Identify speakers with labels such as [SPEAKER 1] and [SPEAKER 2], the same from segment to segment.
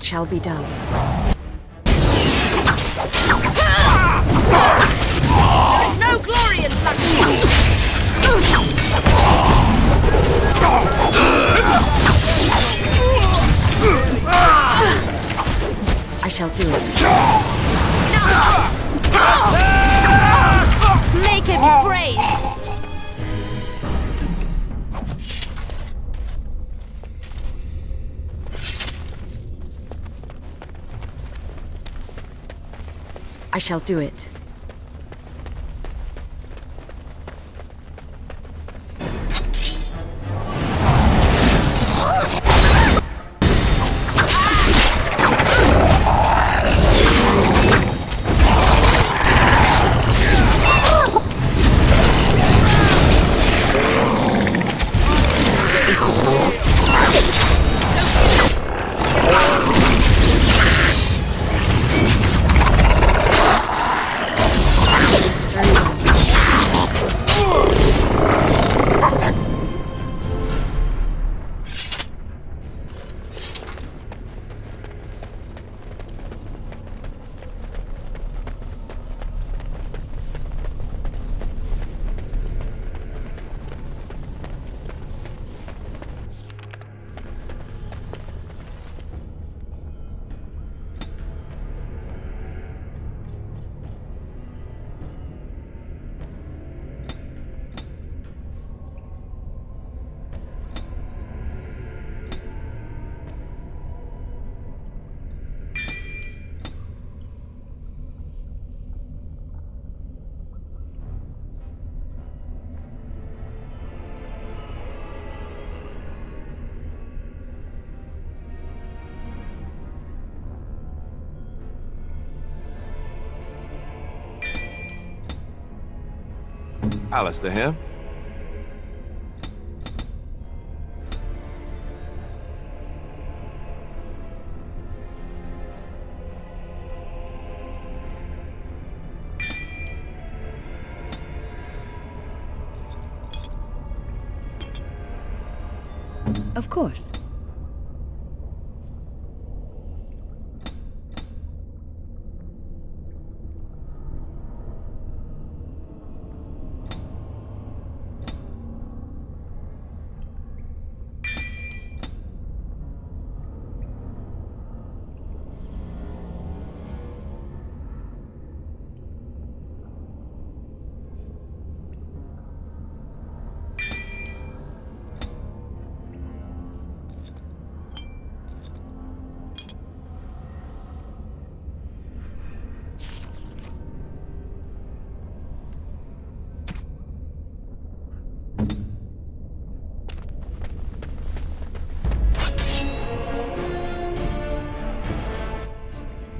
[SPEAKER 1] It shall be done.
[SPEAKER 2] There is no glory in bloodshed.
[SPEAKER 1] I shall do it.
[SPEAKER 2] Make him be praised.
[SPEAKER 1] I shall do it.
[SPEAKER 3] Alistair here.
[SPEAKER 1] Of course.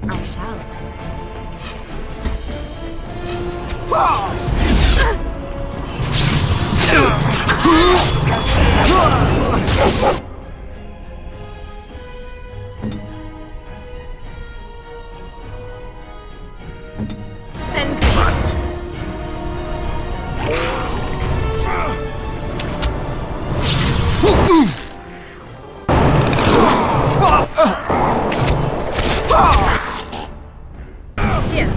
[SPEAKER 1] I shall.
[SPEAKER 2] Send me. Here.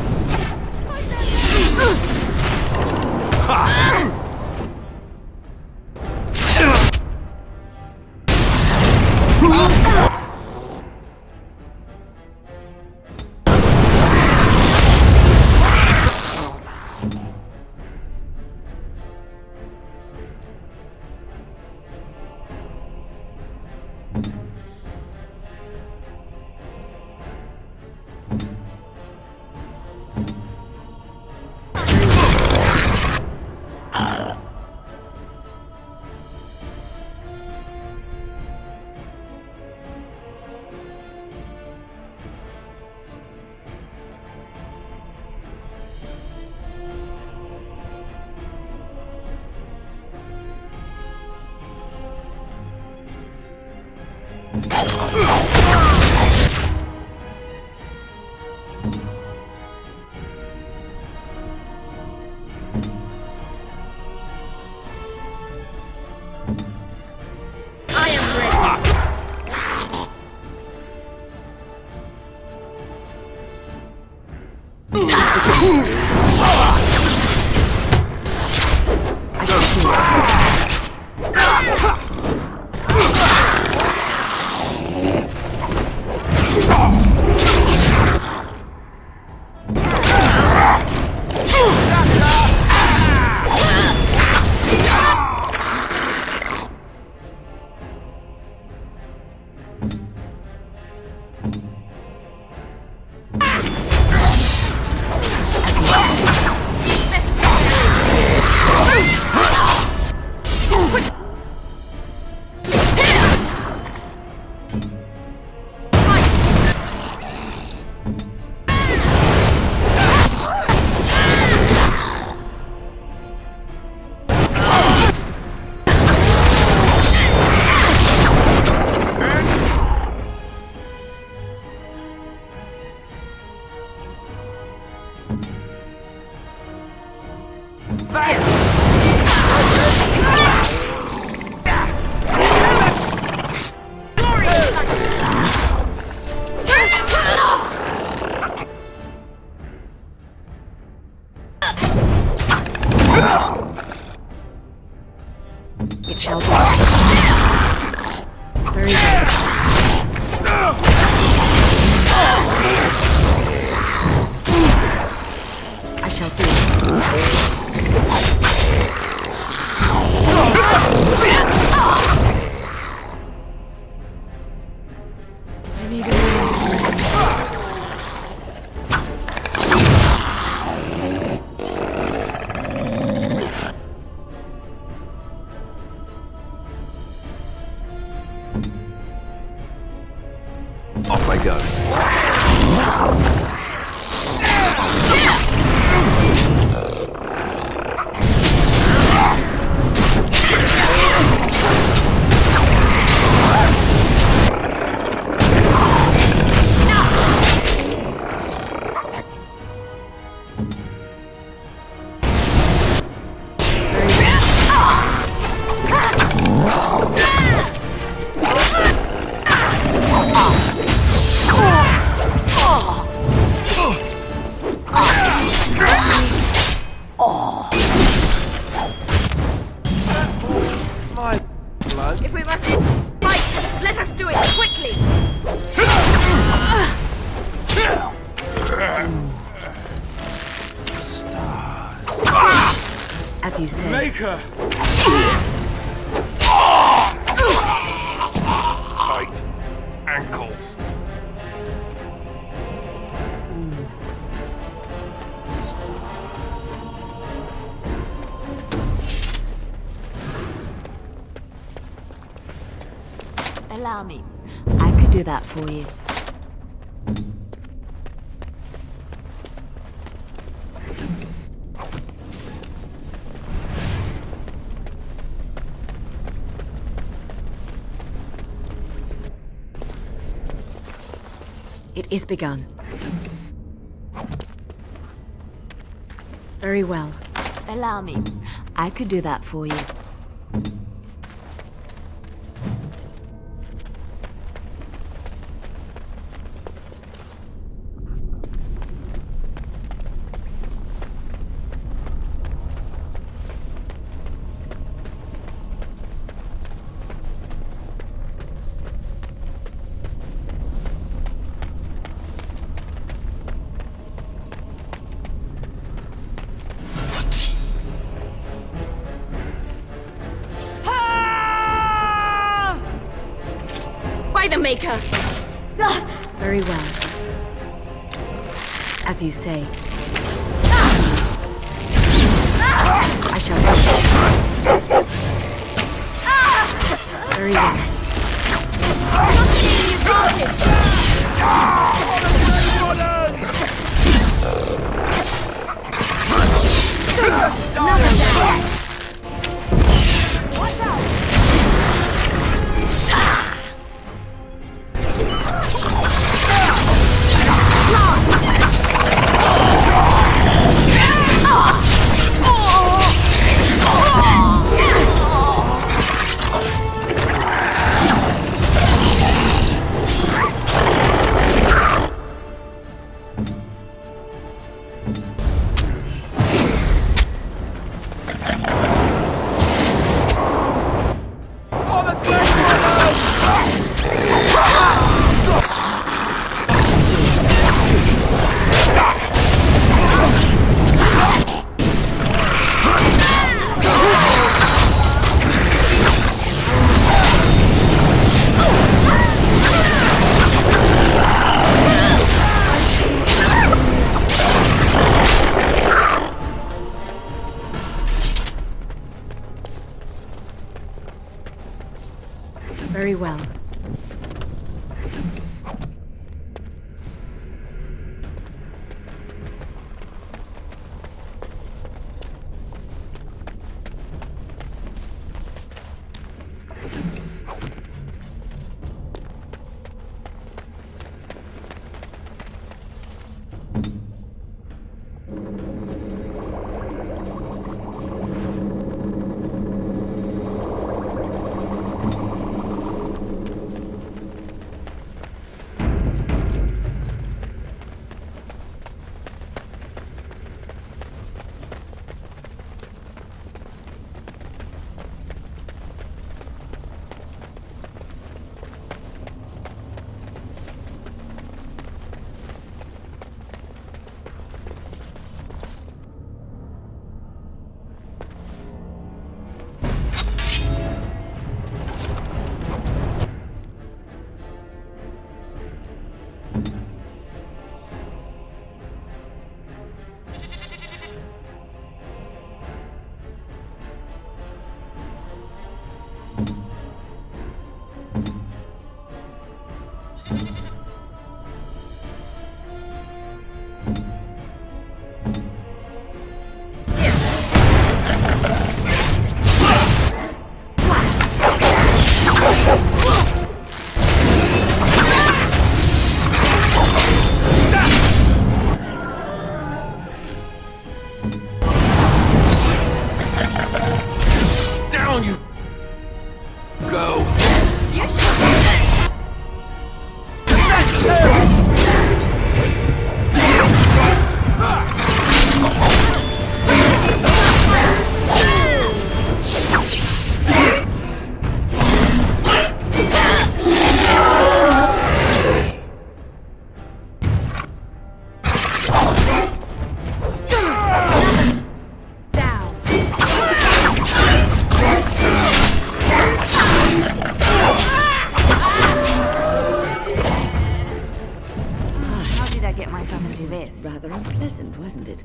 [SPEAKER 2] I am ready. Glorious luck!
[SPEAKER 1] It shall be. Very good. I shall do it. I need a
[SPEAKER 3] Off I go. My blood.
[SPEAKER 2] If we must fight, let us do it quickly!
[SPEAKER 1] as you say.
[SPEAKER 3] Maker! Tight ankles.
[SPEAKER 1] Allow me. I could do that for you. It is begun. Very well. Allow me. I could do that for you.
[SPEAKER 2] By the Maker!
[SPEAKER 1] Very well. As you say. I shall do it. Very well.
[SPEAKER 2] Not seeing you granted! Another down! Watch out!
[SPEAKER 1] Very well.
[SPEAKER 3] Down you go.
[SPEAKER 2] You should.
[SPEAKER 1] How did I get myself into this? Rather unpleasant, wasn't it?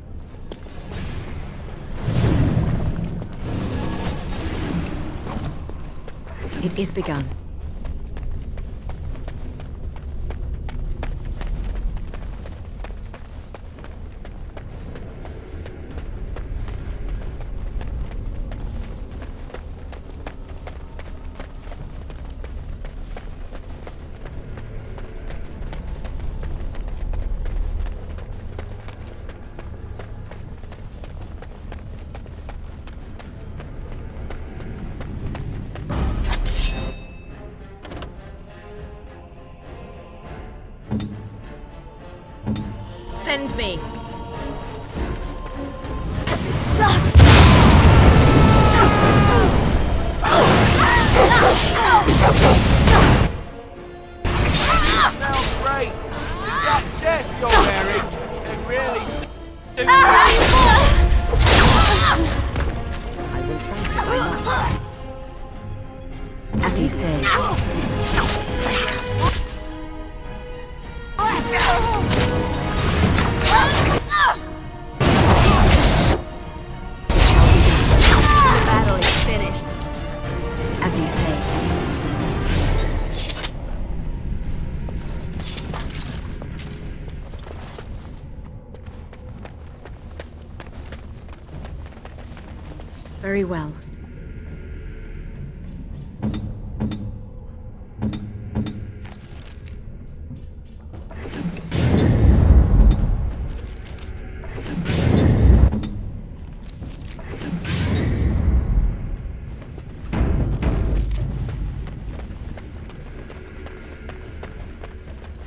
[SPEAKER 1] It is begun.
[SPEAKER 2] Send me.
[SPEAKER 3] Smells great. Is that death you're wearing? It really do.
[SPEAKER 1] I will try to find out. As you say.
[SPEAKER 2] The battle is finished.
[SPEAKER 1] As you say. Very well.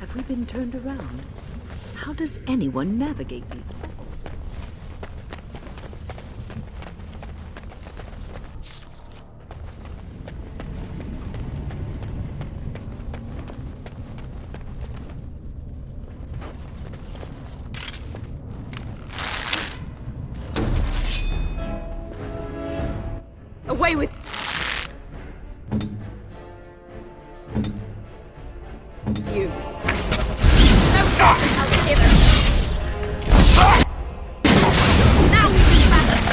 [SPEAKER 1] Have we been turned around? How does anyone navigate these halls?
[SPEAKER 2] Away with you. No chance, I'll give it. Now we see battle.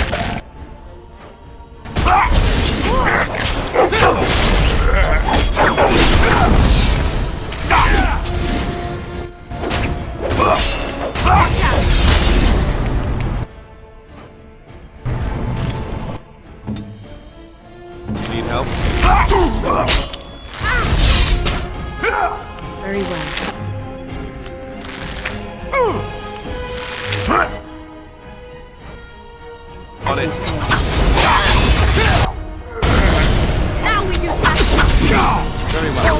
[SPEAKER 1] Very well.
[SPEAKER 3] On it.
[SPEAKER 2] Now we do battle.
[SPEAKER 3] Very well.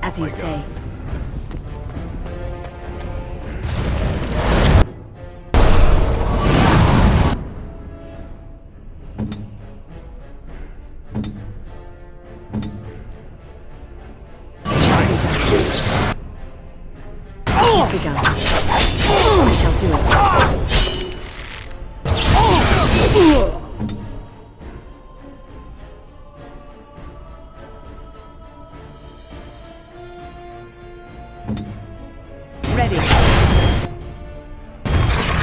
[SPEAKER 1] As you say. It's begun. I shall do it. Ready.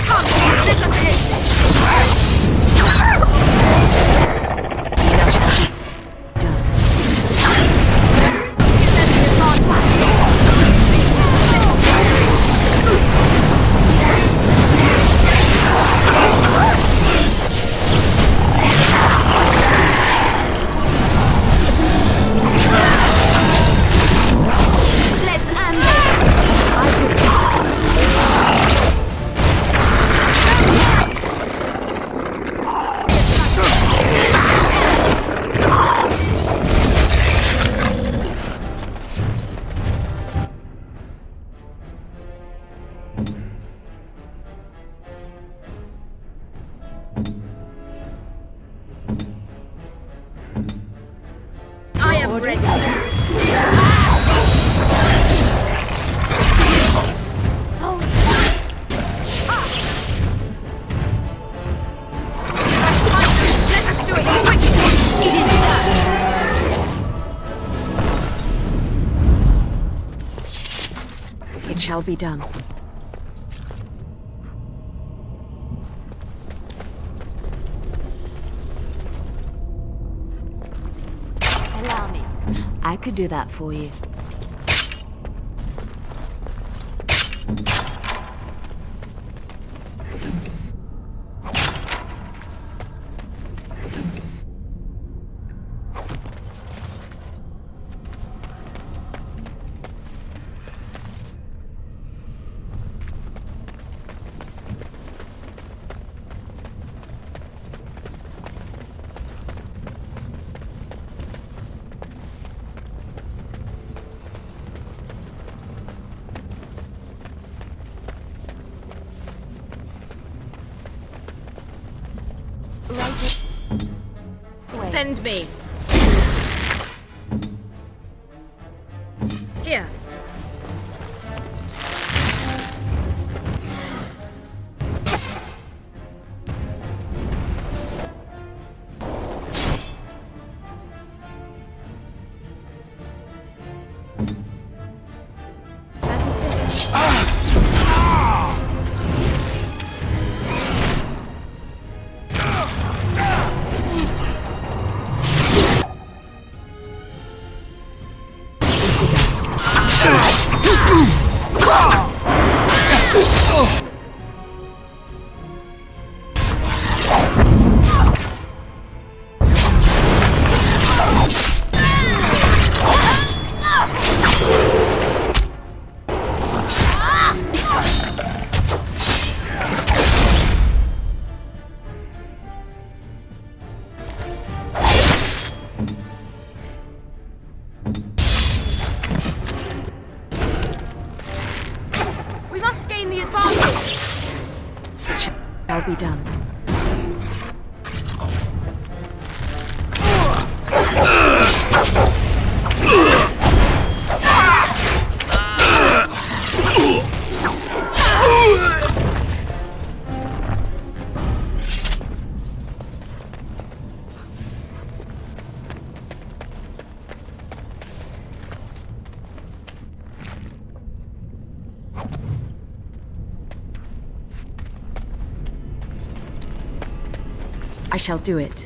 [SPEAKER 2] Come, let us end this.
[SPEAKER 1] Thou shalt be done.
[SPEAKER 2] Give them the advantage. Let's end this. I am ready. Let us do it quickly. It is done.
[SPEAKER 1] It shall be done.
[SPEAKER 2] Allow me.
[SPEAKER 1] I could do that for you.
[SPEAKER 2] Send me. Here. We must gain the advantage.
[SPEAKER 1] Shall be done. I shall do it.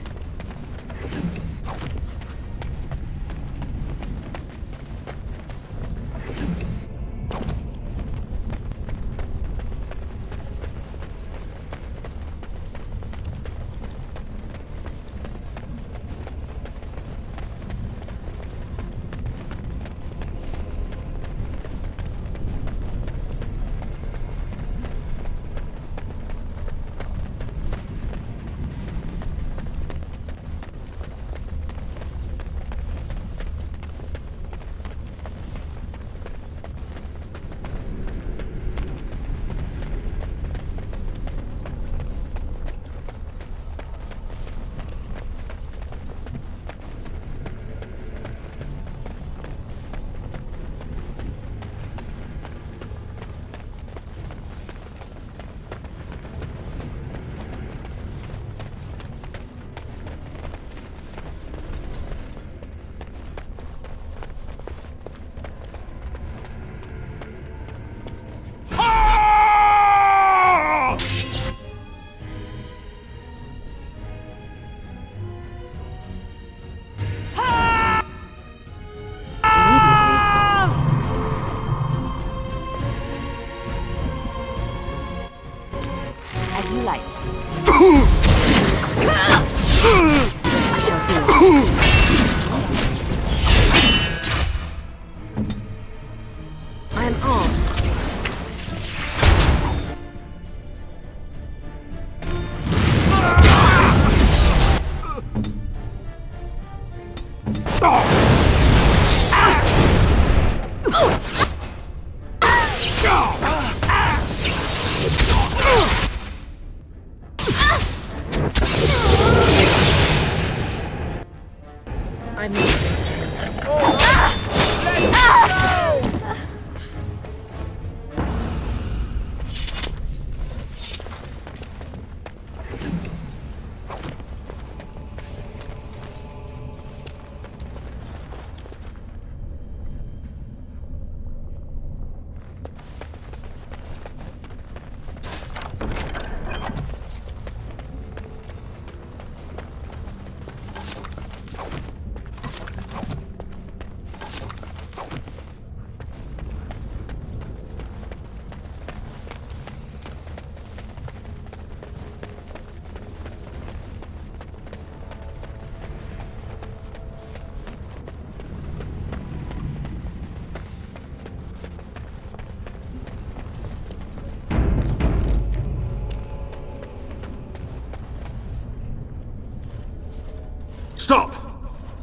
[SPEAKER 4] Stop!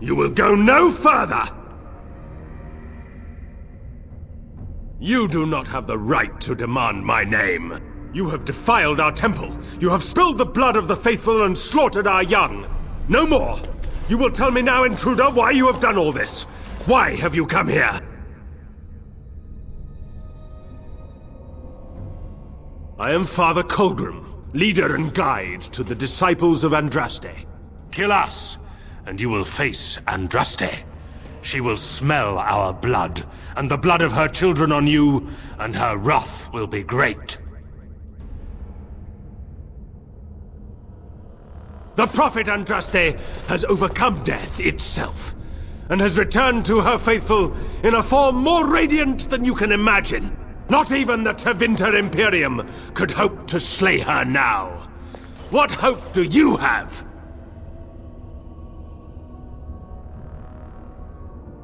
[SPEAKER 4] You will go no further! You do not have the right to demand my name. You have defiled our temple. You have spilled the blood of the faithful and slaughtered our young. No more! You will tell me now, intruder, why you have done all this. Why have you come here? I am Father Colgrim, leader and guide to the disciples of Andraste. Kill us, and you will face Andraste. She will smell our blood, and the blood of her children on you, and her wrath will be great. The prophet Andraste has overcome death itself, and has returned to her faithful in a form more radiant than you can imagine. Not even the Tevinter Imperium could hope to slay her now. What hope do you have?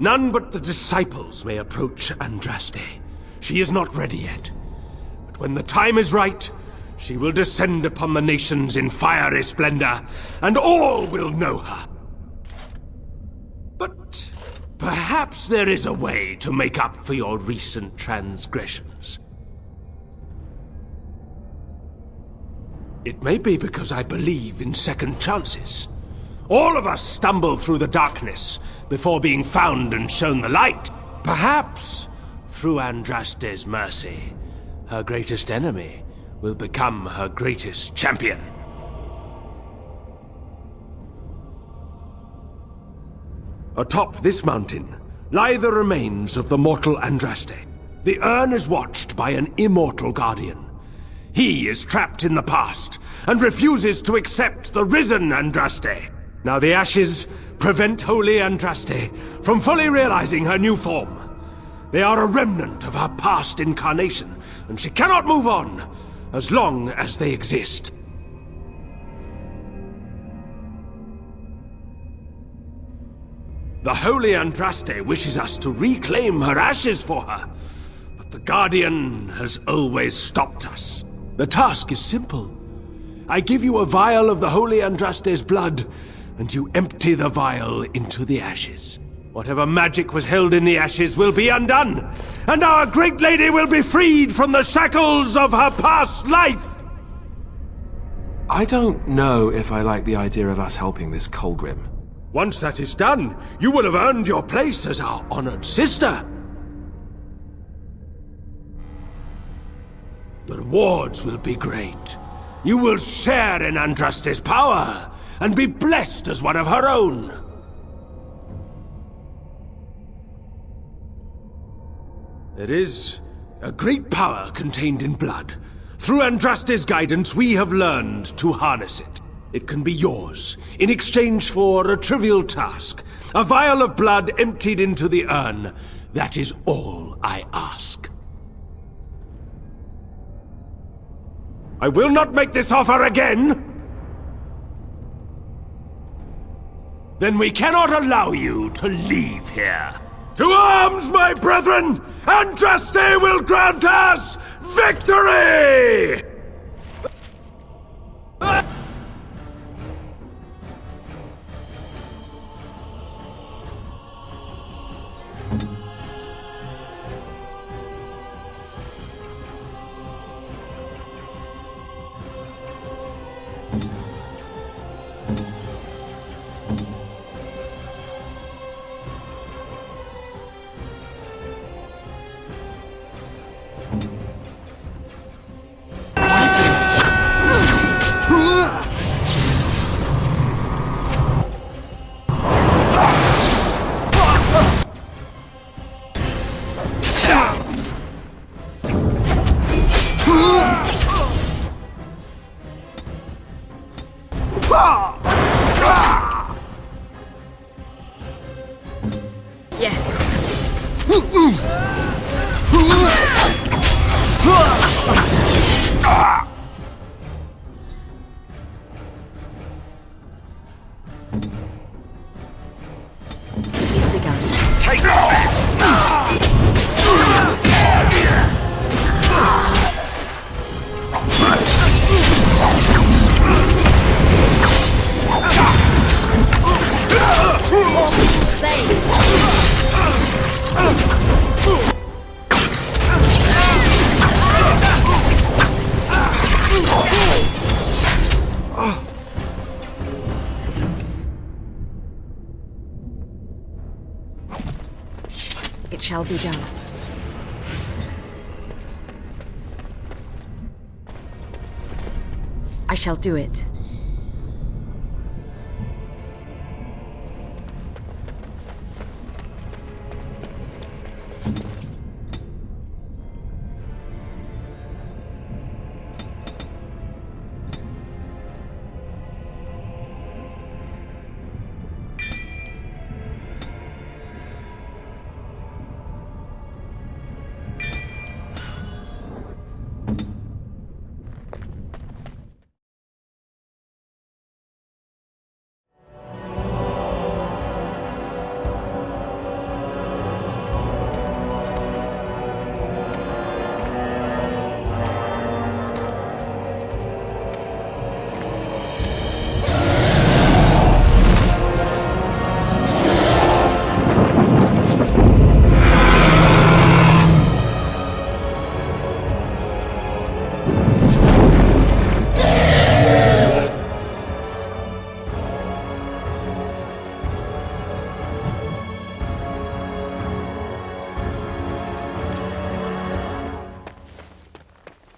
[SPEAKER 4] None but the disciples may approach Andraste. She is not ready yet. But when the time is right, she will descend upon the nations in fiery splendor, and all will know her. But perhaps there is a way to make up for your recent transgressions. It may be because I believe in second chances. All of us stumble through the darkness before being found and shown the light. Perhaps, through Andraste's mercy, her greatest enemy will become her greatest champion. Atop this mountain lie the remains of the mortal Andraste. The urn is watched by an immortal guardian. He is trapped in the past and refuses to accept the risen Andraste. Now the ashes prevent Holy Andraste from fully realizing her new form. They are a remnant of her past incarnation, and she cannot move on as long as they exist. The Holy Andraste wishes us to reclaim her ashes for her, but the Guardian has always stopped us. The task is simple. I give you a vial of the Holy Andraste's blood, and you empty the vial into the ashes. Whatever magic was held in the ashes will be undone, and our great lady will be freed from the shackles of her past life!
[SPEAKER 5] I don't know if I like the idea of us helping this Colgrim.
[SPEAKER 4] Once that is done, you will have earned your place as our honored sister. The rewards will be great. You will share in Andraste's power, and be blessed as one of her own. There is a great power contained in blood. Through Andraste's guidance, we have learned to harness it. It can be yours, in exchange for a trivial task. A vial of blood emptied into the urn. That is all I ask. I will not make this offer again! Then we cannot allow you to leave here. To arms, my brethren! Andraste will grant us victory!
[SPEAKER 1] It shall be done. I shall do it.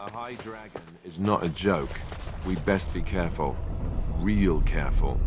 [SPEAKER 5] A high dragon is not a joke. We best be careful. Real careful.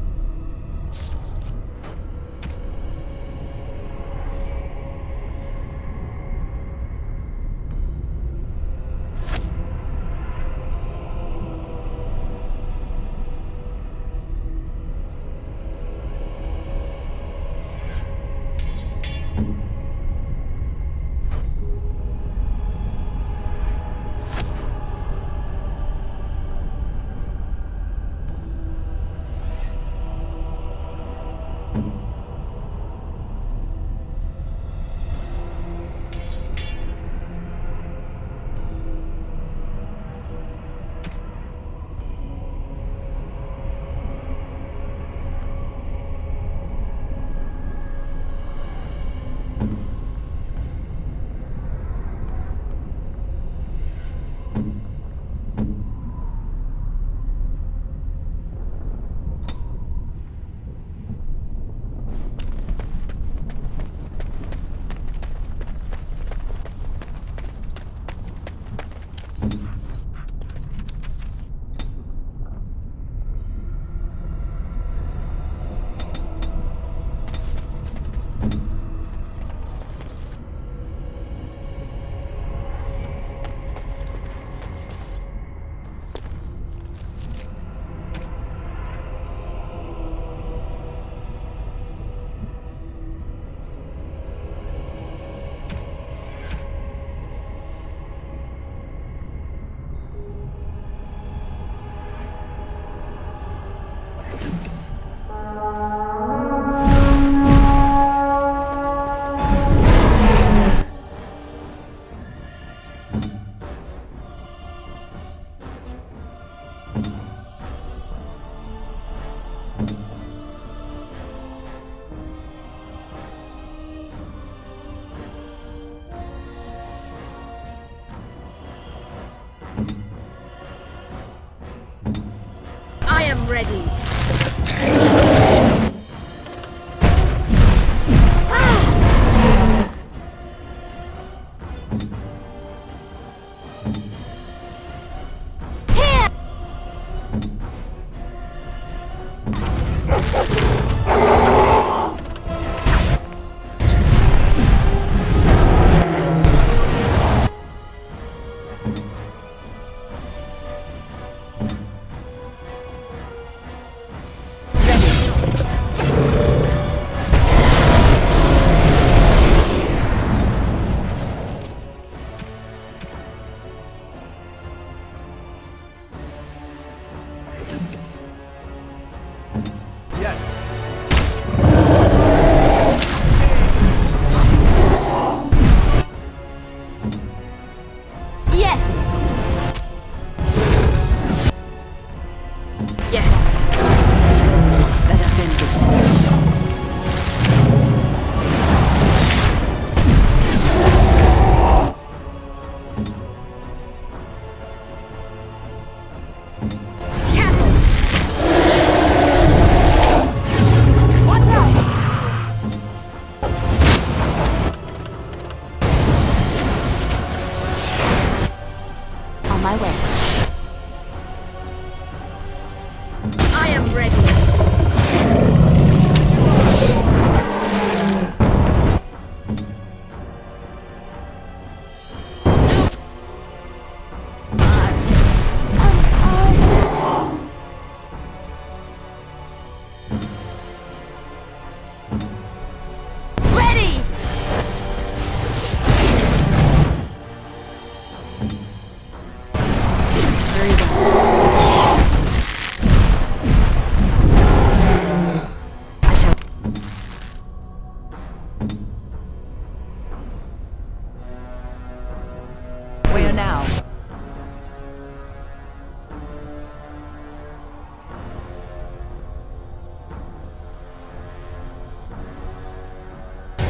[SPEAKER 2] I am ready.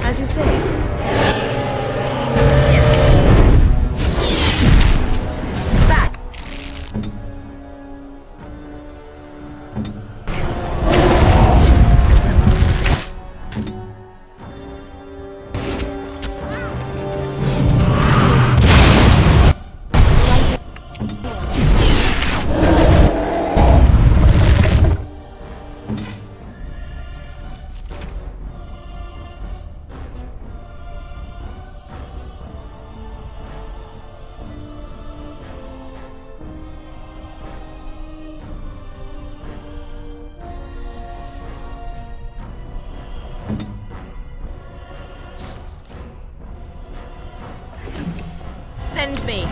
[SPEAKER 2] As you say. Back. Send me.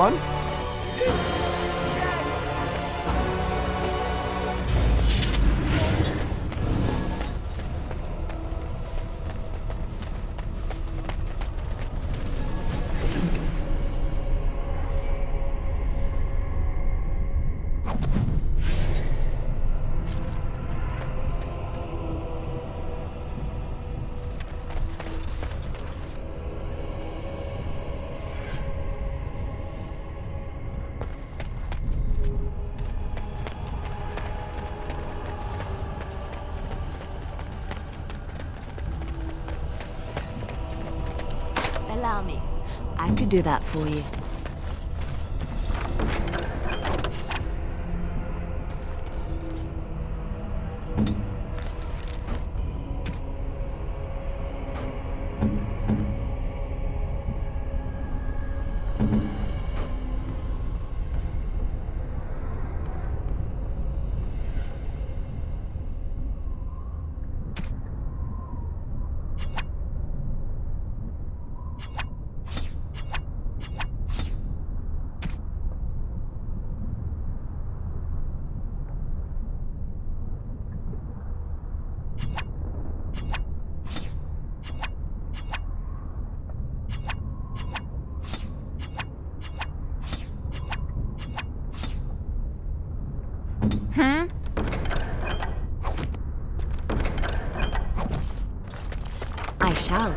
[SPEAKER 3] fun.
[SPEAKER 1] Allow me. I could do that for you. I shall.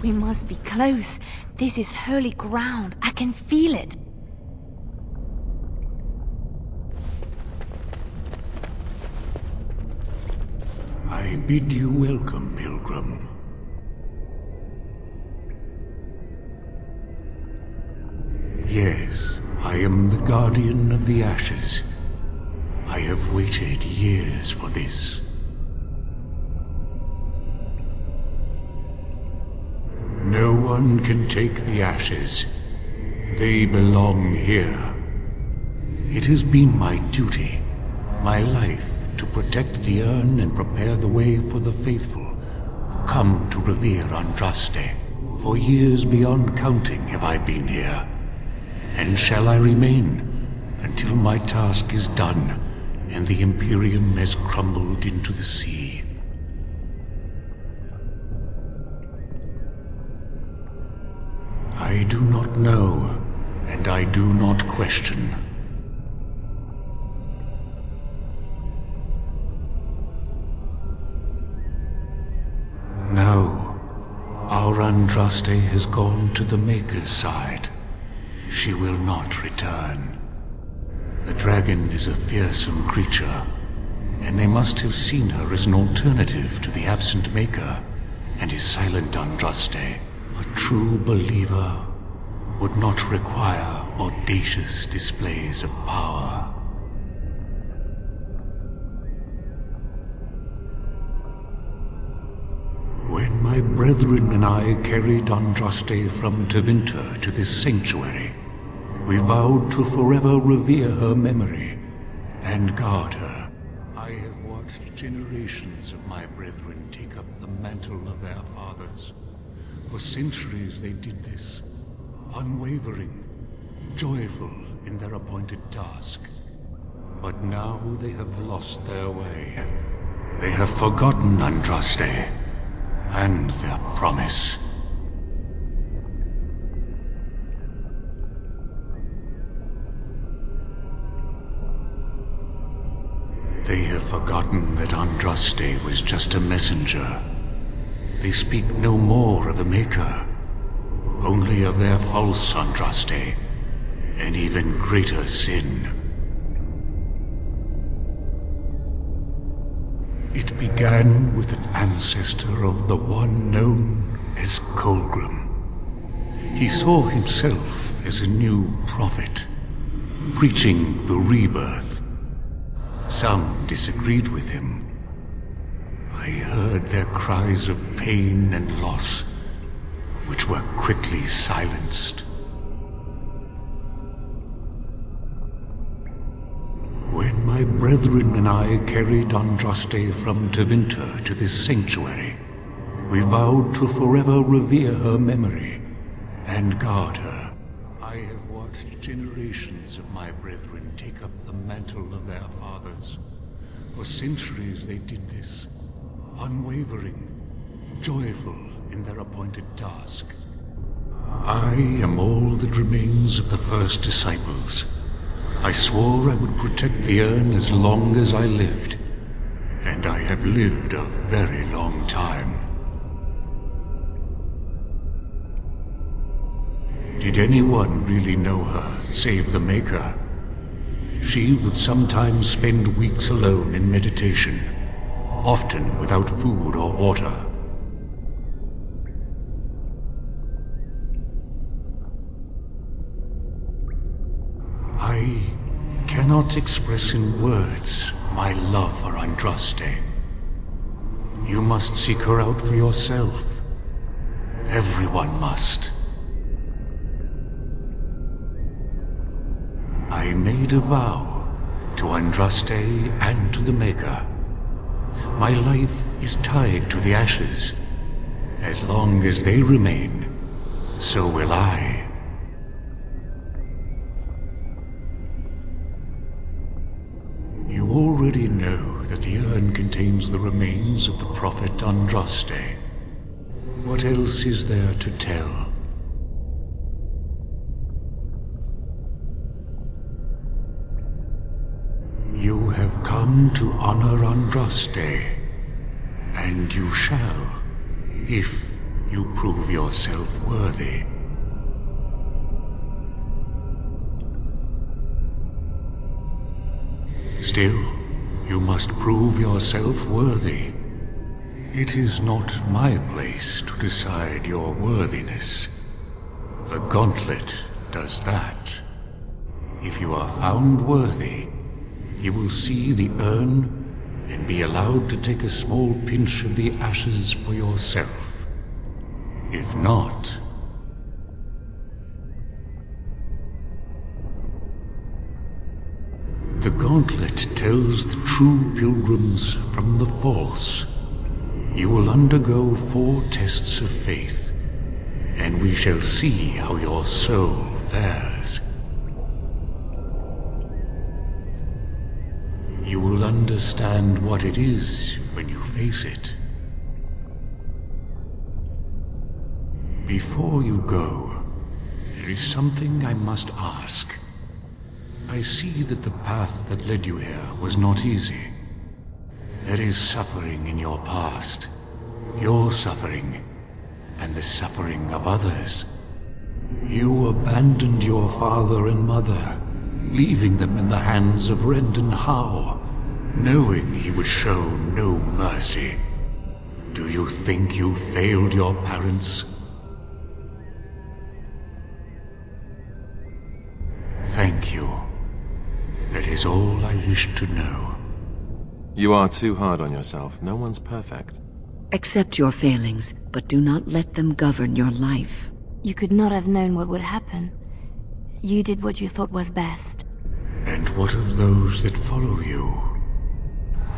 [SPEAKER 1] We must be close. This is holy ground. I can feel it.
[SPEAKER 6] I bid you welcome, pilgrim. Yes, I am the Guardian of the Ashes. I have waited years for this. No one can take the ashes. They belong here. It has been my duty, my life, to protect the urn and prepare the way for the faithful who come to revere Andraste. For years beyond counting have I been here, and shall I remain until my task is done and the Imperium has crumbled into the sea. I do not know, and I do not question. No, our Andraste has gone to the Maker's side. She will not return. The dragon is a fearsome creature, and they must have seen her as an alternative to the absent Maker and his silent Andraste. A true believer would not require audacious displays of power. When my brethren and I carried Andraste from Tevinter to this sanctuary, we vowed to forever revere her memory and guard her. I have watched generations of my brethren take up the mantle of their fathers. For centuries they did this, unwavering, joyful in their appointed task. But now they have lost their way. They have forgotten Andraste and their promise. They have forgotten that Andraste was just a messenger. They speak no more of the Maker, only of their false Andraste, an even greater sin. It began with an ancestor of the one known as Colgrim. He saw himself as a new prophet, preaching the rebirth. Some disagreed with him. I heard their cries of pain and loss, which were quickly silenced. When my brethren and I carried Andraste from Tevinter to this sanctuary, we vowed to forever revere her memory and guard her. I have watched generations of my brethren take up the mantle of their fathers. For centuries they did this, unwavering, joyful in their appointed task. I am all that remains of the first disciples. I swore I would protect the urn as long as I lived, and I have lived a very long time. Did anyone really know her, save the Maker? She would sometimes spend weeks alone in meditation, often without food or water. I cannot express in words my love for Andraste. You must seek her out for yourself. Everyone must. I made a vow to Andraste and to the Maker. My life is tied to the ashes. As long as they remain, so will I. You already know that the urn contains the remains of the prophet Andraste. What else is there to tell? You have come to honor Andraste, and you shall, if you prove yourself worthy. Still, you must prove yourself worthy. It is not my place to decide your worthiness. The Gauntlet does that. If you are found worthy, you will see the urn and be allowed to take a small pinch of the ashes for yourself. If not... The Gauntlet tells the true pilgrims from the false. You will undergo 4 tests of faith, and we shall see how your soul fares. You will understand what it is when you face it. Before you go, there is something I must ask. I see that the path that led you here was not easy. There is suffering in your past. Your suffering, and the suffering of others. You abandoned your father and mother, leaving them in the hands of Rendon Howe, knowing he would show no mercy. Do you think you failed your parents? Thank you. That is all I wish to know.
[SPEAKER 5] You are too hard on yourself. No one's perfect.
[SPEAKER 1] Accept your failings, but do not let them govern your life.
[SPEAKER 7] You could not have known what would happen. You did what you thought was best.
[SPEAKER 6] And what of those that follow you?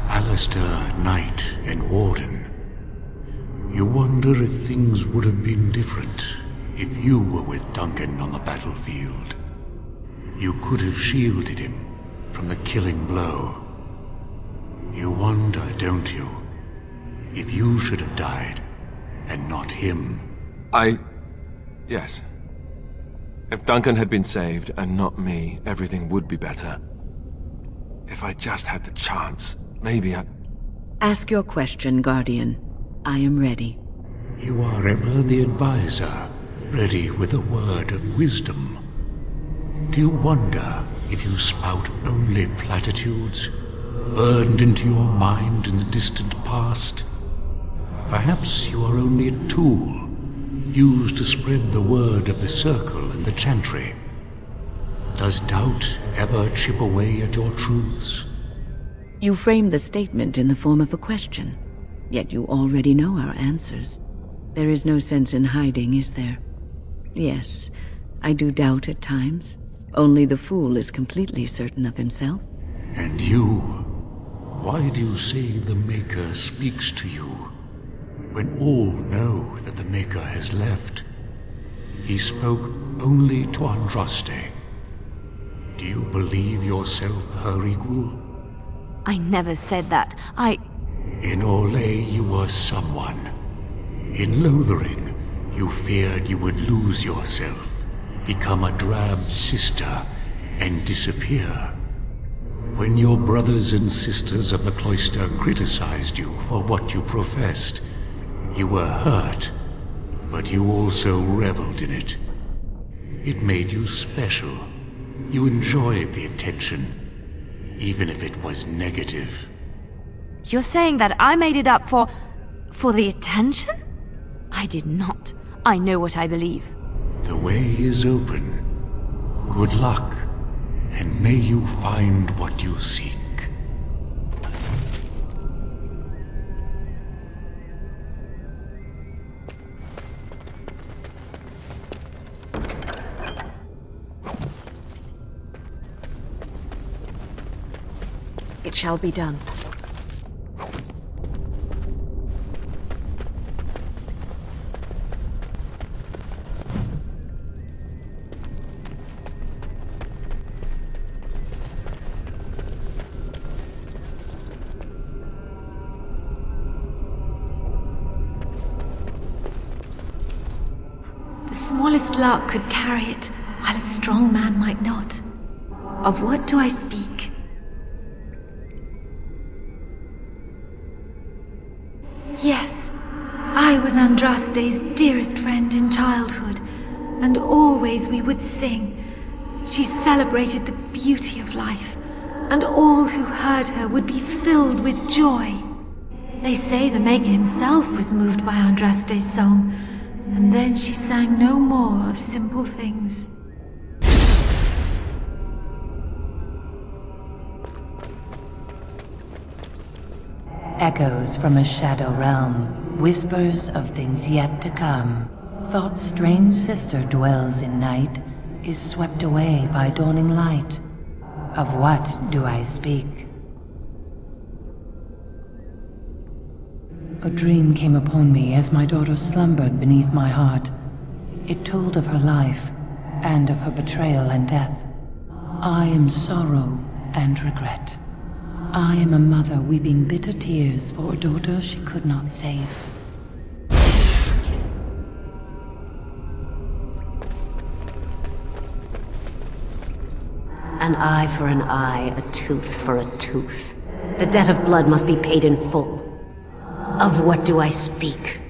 [SPEAKER 6] Alistair, Knight, and Warden. You wonder if things would have been different if you were with Duncan on the battlefield. You could have shielded him from the killing blow. You wonder, don't you, if you should have died and not him?
[SPEAKER 5] Yes. If Duncan had been saved and not me, everything would be better. If I just had the chance. Maybe I...
[SPEAKER 1] Ask your question, Guardian. I am ready.
[SPEAKER 6] You are ever the advisor, ready with a word of wisdom. Do you wonder if you spout only platitudes, burned into your mind in the distant past? Perhaps you are only a tool, used to spread the word of the Circle and the Chantry. Does doubt ever chip away at your truths?
[SPEAKER 1] You framed the statement in the form of a question, yet you already know our answers. There is no sense in hiding, is there? Yes, I do doubt at times. Only the fool is completely certain of himself.
[SPEAKER 6] And you? Why do you say the Maker speaks to you, when all know that the Maker has left? He spoke only to Andraste. Do you believe yourself her equal?
[SPEAKER 7] I never said that.
[SPEAKER 6] In Orlais you were someone. In Lothering, you feared you would lose yourself, become a drab sister, and disappear. When your brothers and sisters of the cloister criticized you for what you professed, you were hurt, but you also reveled in it. It made you special. You enjoyed the attention, even if it was negative.
[SPEAKER 7] You're saying that I made it up for the attention? I did not. I know what I believe.
[SPEAKER 6] The way is open. Good luck, and may you find what you seek.
[SPEAKER 2] It shall be done.
[SPEAKER 7] The smallest lark could carry it, while a strong man might not. Of what do I speak? Yes, I was Andraste's dearest friend in childhood, and always we would sing. She celebrated the beauty of life, and all who heard her would be filled with joy. They say the Maker himself was moved by Andraste's song, and then she sang no more of simple things.
[SPEAKER 8] Echoes from a shadow realm, whispers of things yet to come. Thought's strange sister dwells in night, is swept away by dawning light. Of what do I speak? A dream came upon me as my daughter slumbered beneath my heart. It told of her life, and of her betrayal and death. I am sorrow and regret. I am a mother weeping bitter tears for a daughter she could not save.
[SPEAKER 9] An eye for an eye, a tooth for a tooth. The debt of blood must be paid in full. Of what do I speak?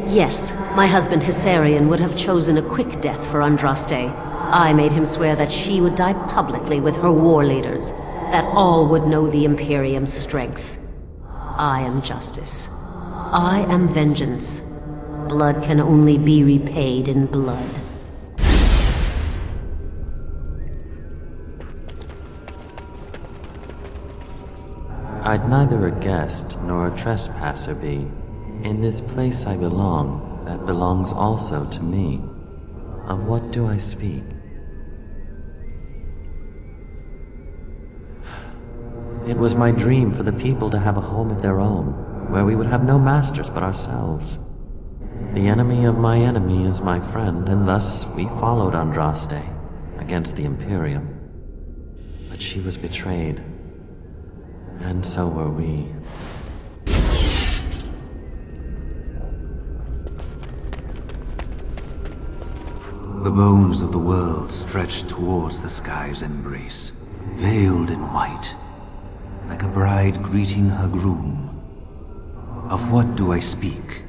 [SPEAKER 9] Yes, my husband Hissarion would have chosen a quick death for Andraste. I made him swear that she would die publicly with her war leaders, that all would know the Imperium's strength. I am justice. I am vengeance. Blood can only be repaid in blood.
[SPEAKER 10] I'd neither a guest nor a trespasser be. In this place I belong, that belongs also to me. Of what do I speak? It was my dream for the people to have a home of their own, where we would have no masters but ourselves. The enemy of my enemy is my friend, and thus we followed Andraste against the Imperium. But she was betrayed, and so were we.
[SPEAKER 11] The bones of the world stretched towards the sky's embrace. veiled in white, like a bride greeting her groom. Of what do I speak?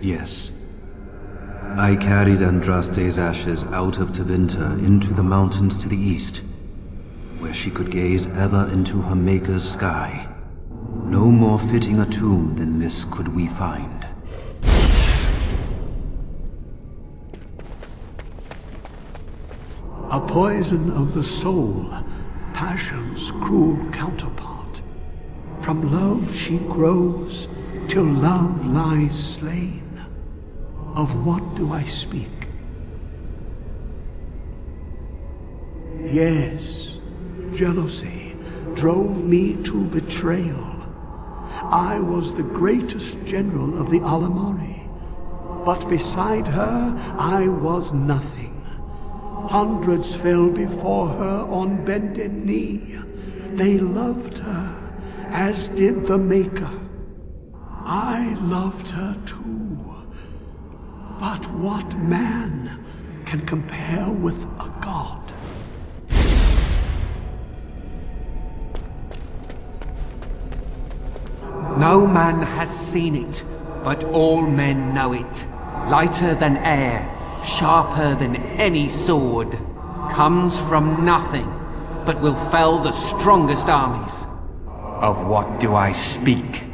[SPEAKER 11] Yes. I carried Andraste's ashes out of Tevinter into the mountains to the east, where she could gaze ever into her Maker's sky. No more fitting a tomb than this could we find.
[SPEAKER 6] A poison of the soul, passion's cruel counterpart. From love she grows, till love lies slain. Of what do I speak? Yes, jealousy drove me to betrayal. I was the greatest general of the Alamari, but beside her I was nothing. Hundreds fell before her on bended knee. They loved her, as did the Maker. I loved her too. But what man can compare with a god?
[SPEAKER 12] No man has seen it, but all men know it. Lighter than air, sharper than any sword. Comes from nothing, but will fell the strongest armies. Of what do I speak?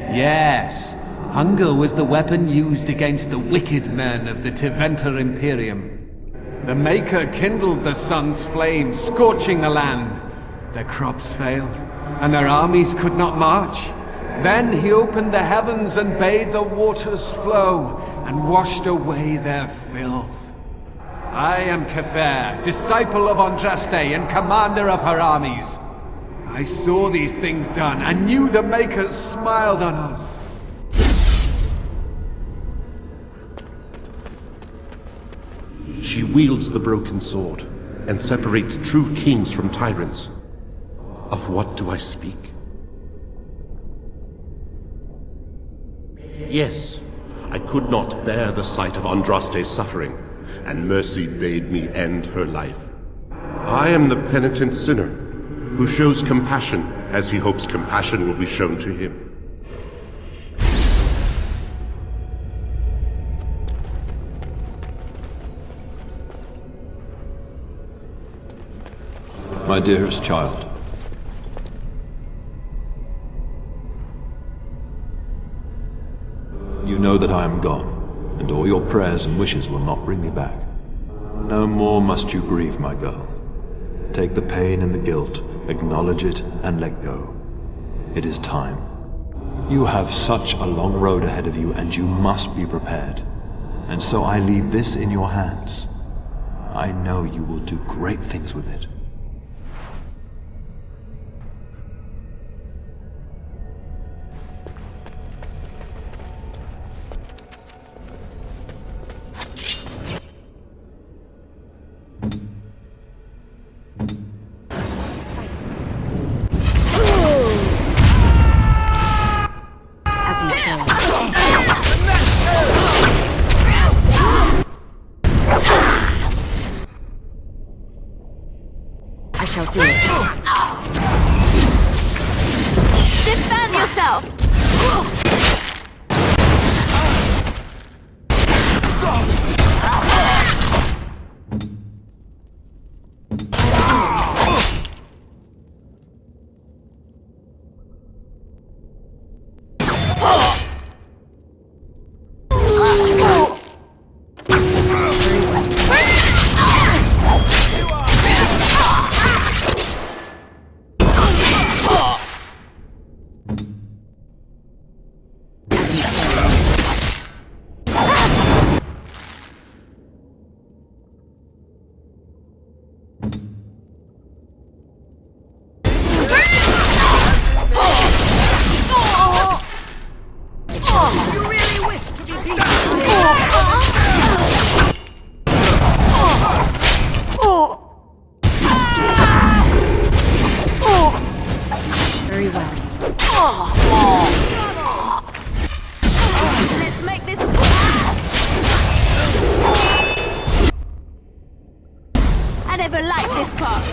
[SPEAKER 12] Yes, hunger was the weapon used against the wicked men of the Tevinter Imperium. The Maker kindled the sun's flame, scorching the land. Their crops failed, and their armies could not march. Then he opened the heavens and bade the waters flow, and washed away their filth. I am Cather, disciple of Andraste and commander of her armies. I saw these things done, and knew the Makers smiled on us.
[SPEAKER 13] She wields the broken sword, and separates true kings from tyrants. Of what do I speak? Yes, I could not bear the sight of Andraste's suffering, and mercy bade me end her life. I am the penitent sinner, who shows compassion as he hopes compassion will be shown to him.
[SPEAKER 14] My dearest child, you know that I am gone, and all your prayers and wishes will not bring me back. No more must you grieve, my girl. Take the pain and the guilt, acknowledge it, and let go. It is time. You have such a long road ahead of you, and you must be prepared. And so I leave this in your hands. I know you will do great things with it.
[SPEAKER 7] Defend yourself! I never liked this part.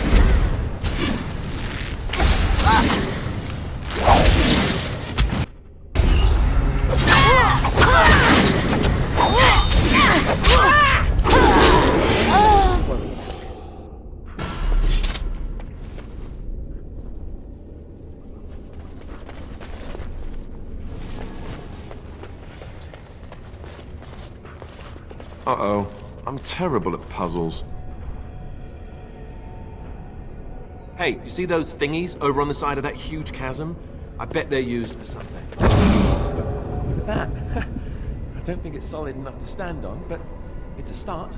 [SPEAKER 5] Uh-oh. I'm terrible at puzzles. Hey, you see those thingies over on the side of that huge chasm? I bet they're used for something. Look at that. I don't think it's solid enough to stand on, but it's a start.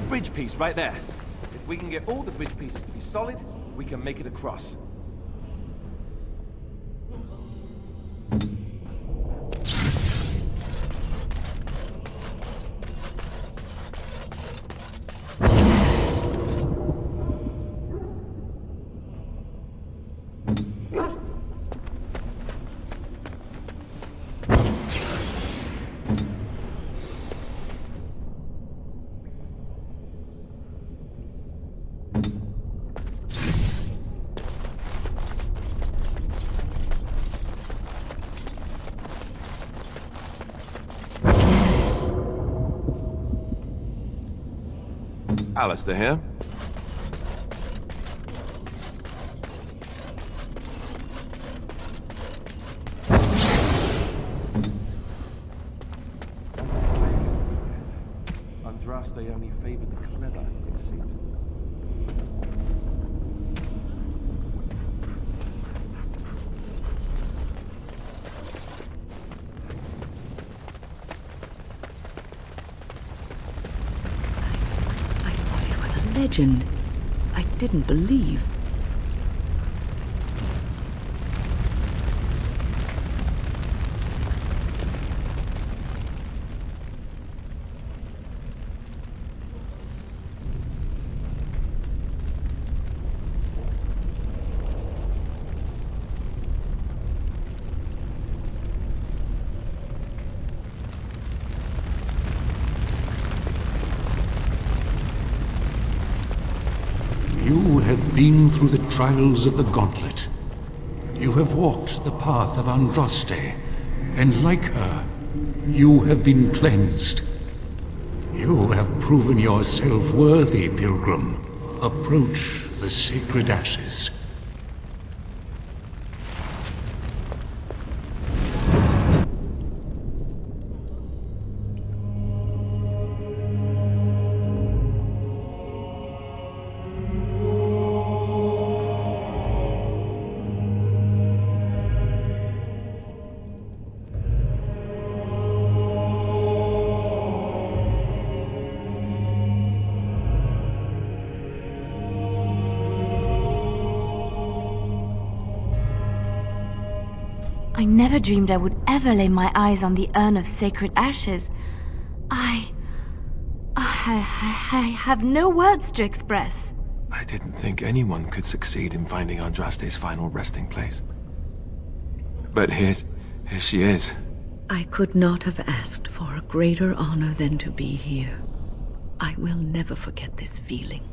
[SPEAKER 5] Bridge piece right there. If we can get all the bridge pieces to be solid, we can make it across. Alistair here. Andraste only favored the clever, it seems.
[SPEAKER 1] Legend. I didn't believe.
[SPEAKER 6] You have been through the trials of the Gauntlet. You have walked the path of Andraste, and like her, you have been cleansed. You have proven yourself worthy, Pilgrim. Approach the sacred ashes.
[SPEAKER 7] I never dreamed I would ever lay my eyes on the urn of sacred ashes. I have no words to express.
[SPEAKER 5] I didn't think anyone could succeed in finding Andraste's final resting place. But here she is.
[SPEAKER 1] I could not have asked for a greater honor than to be here. I will never forget this feeling.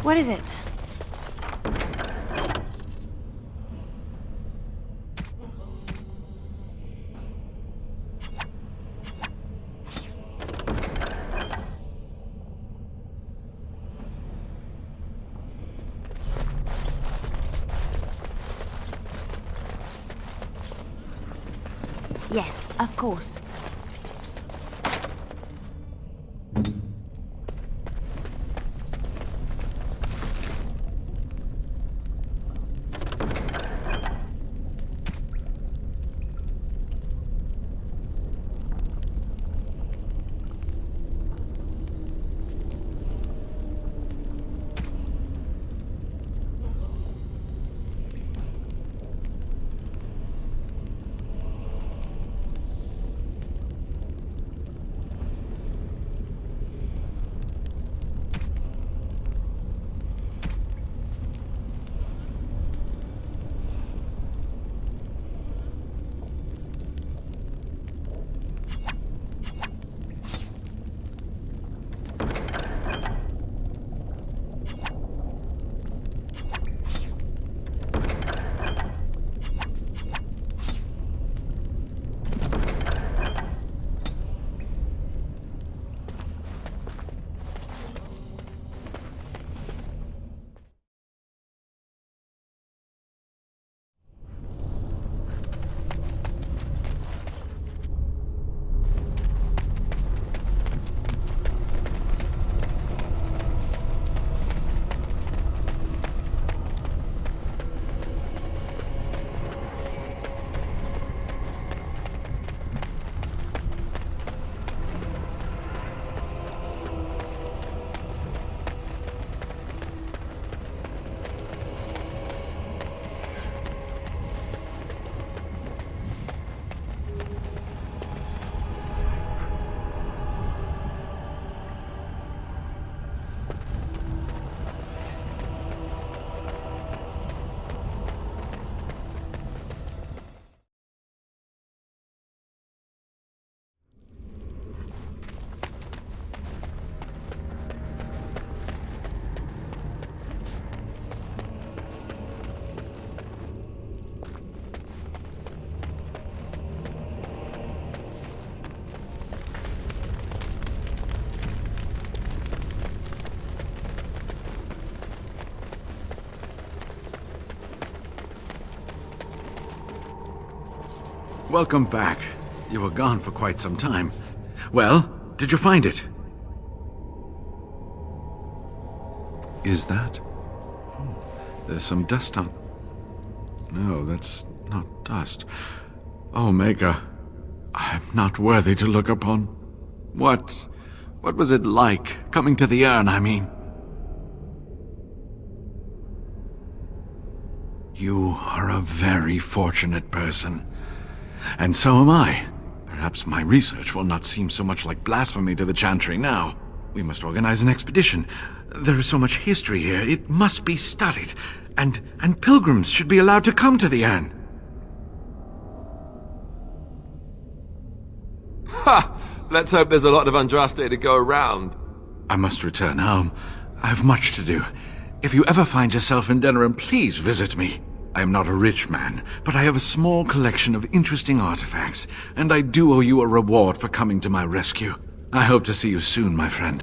[SPEAKER 7] What is it? Yes, of course.
[SPEAKER 15] Welcome back. You were gone for quite some time. Well, did you find it? Is that? There's some dust on... No, that's not dust. Oh, Maker, I'm not worthy to look upon. What was it like, coming to the urn, I mean? You are a very fortunate person. And so am I. Perhaps my research will not seem so much like blasphemy to the Chantry now. We must organize an expedition. There is so much history here, it must be studied. And pilgrims should be allowed to come to the urn.
[SPEAKER 5] Ha! Let's hope there's a lot of Andraste to go around.
[SPEAKER 15] I must return home. I have much to do. If you ever find yourself in Denerim, please visit me. I am not a rich man, but I have a small collection of interesting artifacts, and I do owe you a reward for coming to my rescue. I hope to see you soon, my friend.